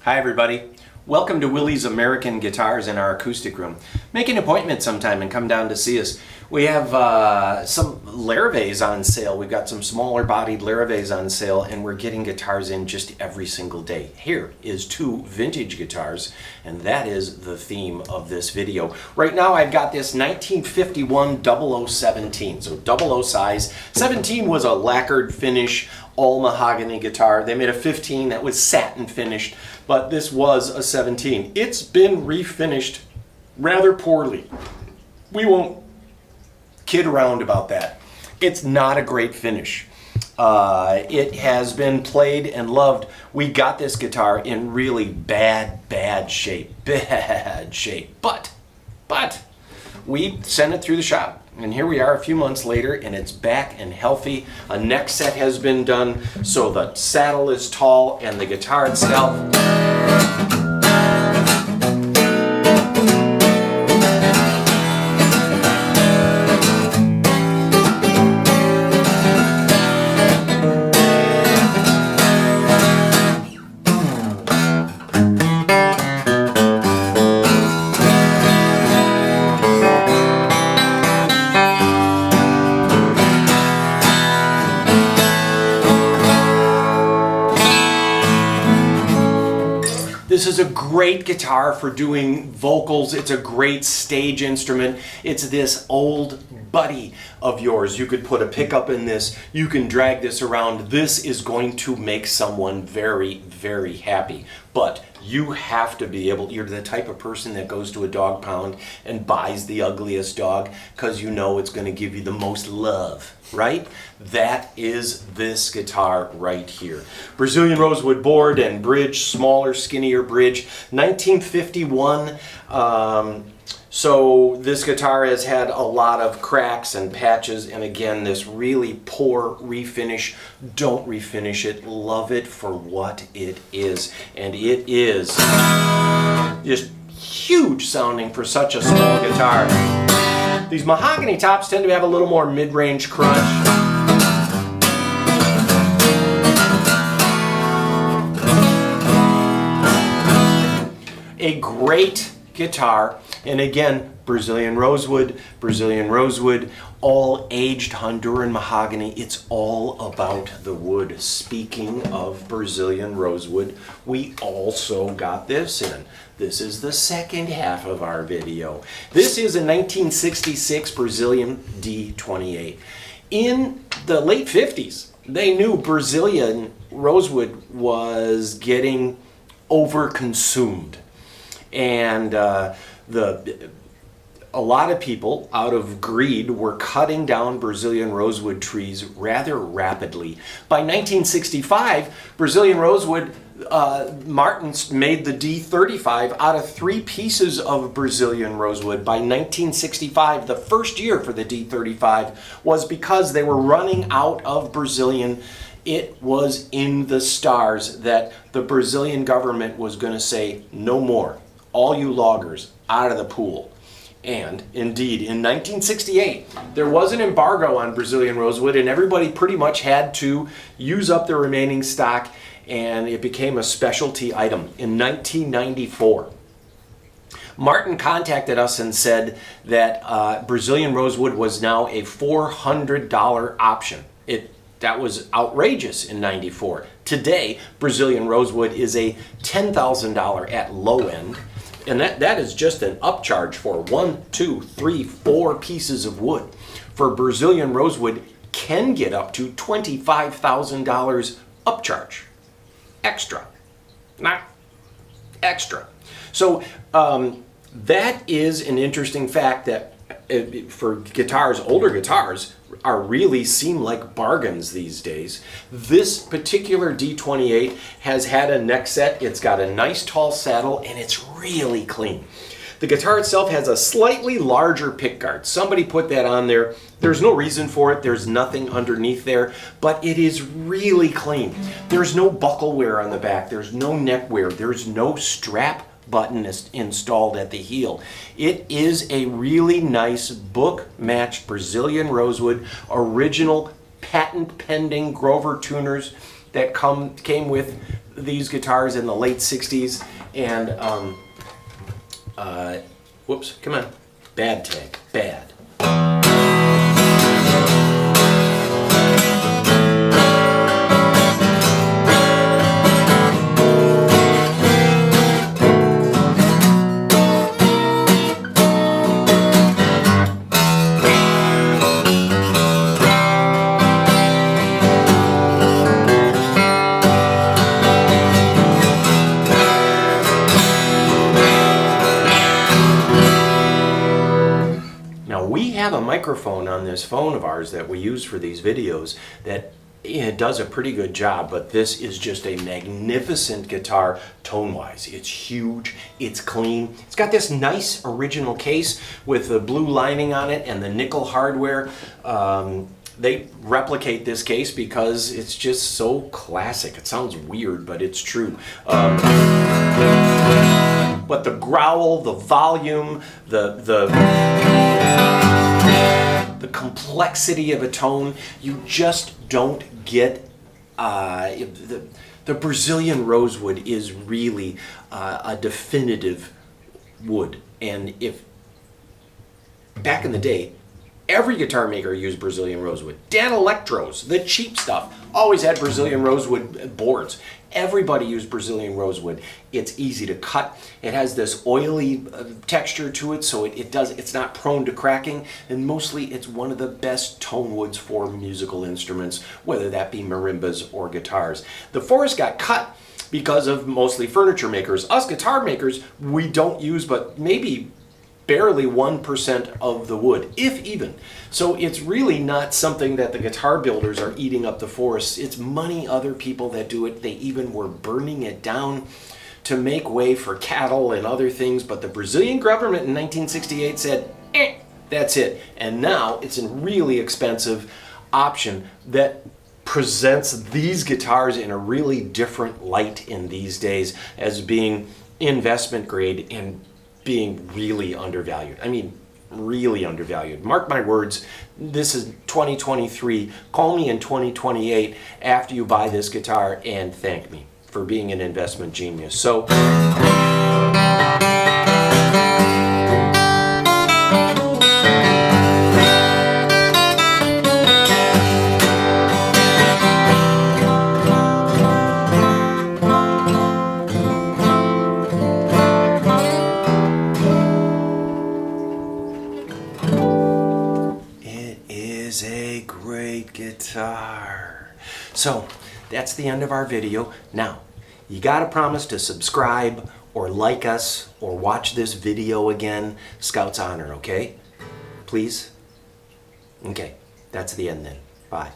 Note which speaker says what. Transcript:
Speaker 1: Hi everybody. Welcome to Willie's American Guitars in our acoustic room. Make an appointment sometime and come down to see us. We have some Laravees on sale. We've got some smaller bodied Laravees on sale and we're getting guitars in just every single day. Here is 2 vintage guitars and that is the theme of this video. Right now I've got this 1951 0017, so 00 size. 17 was a lacquered finish all mahogany guitar. They made a 15 that was satin finished, but this was a 17. It's been refinished rather poorly. We won't kid around about that. It's not a great finish. It has been played and loved. We got this guitar in really bad shape. But we sent it through the shop. And here we are a few months later and it's back and healthy. A neck set has been done so the saddle is tall and the guitar itself. This is a great guitar for doing vocals. It's a great stage instrument. It's this old buddy of yours. You could put a pickup in this. You can drag this around. This is going to make someone very happy. But you have to be able, you're the type of person that goes to a dog pound and buys the ugliest dog because you know it's going to give you the most love, right? That is this guitar right here. Brazilian rosewood board and bridge, smaller, skinnier bridge. 1951. So this guitar has had a lot of cracks and patches, and again, this really poor refinish. Don't refinish it. Love it for what it is. And it is just huge sounding for such a small guitar. These mahogany tops tend to have a little more mid-range crunch. A great guitar, and again, Brazilian rosewood, all aged Honduran mahogany. It's all about the wood. Speaking of Brazilian rosewood, we also got this in. This is the second half of our video. This is a 1966 Brazilian D28. In the late 50s, they knew Brazilian rosewood was getting overconsumed. And a lot of people, out of greed, were cutting down Brazilian rosewood trees rather rapidly. By 1965, Brazilian rosewood, Martins made the D35 out of 3 pieces of Brazilian rosewood. By 1965, the first year for the D35 was because they were running out of Brazilian. It was in the stars that the Brazilian government was going to say, no more. All you loggers, out of the pool. And indeed, in 1968, there was an embargo on Brazilian rosewood and everybody pretty much had to use up their remaining stock and it became a specialty item. In 1994, Martin contacted us and said that Brazilian rosewood was now a $400 option. That was outrageous in 94. Today, Brazilian rosewood is a $10,000 at low end. And that is just an upcharge for 1, 2, 3, 4 pieces of wood. For Brazilian rosewood can get up to $25,000 upcharge. Extra, not extra. So that is an interesting fact that for guitars, older guitars really seem like bargains these days. This particular D28 has had a neck set. It's got a nice tall saddle and it's really clean. The guitar itself has a slightly larger pickguard. Somebody put that on there. There's no reason for it. There's nothing underneath there, but it is really clean. There's no buckle wear on the back. There's no neck wear. There's no strap button is installed at the heel. It is a really nice book-matched Brazilian rosewood, original patent pending Grover tuners that came with these guitars in the late 60s, and whoops, come on, bad tag, bad. We have a microphone on this phone of ours that we use for these videos that it does a pretty good job, but this is just a magnificent guitar tone-wise. It's huge, it's clean. It's got this nice original case with the blue lining on it and the nickel hardware. They replicate this case because it's just so classic. It sounds weird, but it's true. But the growl, the volume, the complexity of a tone, you just don't get. The Brazilian rosewood is really a definitive wood. And if back in the day, every guitar maker used Brazilian rosewood. Dan Electros, the cheap stuff, always had Brazilian rosewood boards. Everybody used Brazilian rosewood. It's easy to cut. It has this oily texture to it, so it's not prone to cracking, and mostly it's one of the best tone woods for musical instruments, whether that be marimbas or guitars. The forest got cut because of mostly furniture makers. Us guitar makers, we don't use but maybe barely 1% of the wood, if even. So it's really not something that the guitar builders are eating up the forests. It's many other people that do it. They even were burning it down to make way for cattle and other things. But the Brazilian government in 1968 said, that's it. And now it's a really expensive option that presents these guitars in a really different light in these days as being investment grade and being really undervalued. I mean, really undervalued. Mark my words, this is 2023. Call me in 2028 after you buy this guitar and thank me for being an investment genius. So, is a great guitar. So that's the end of our video. Now, you gotta promise to subscribe or like us or watch this video again. Scout's honor, okay? Please? Okay, that's the end then. Bye.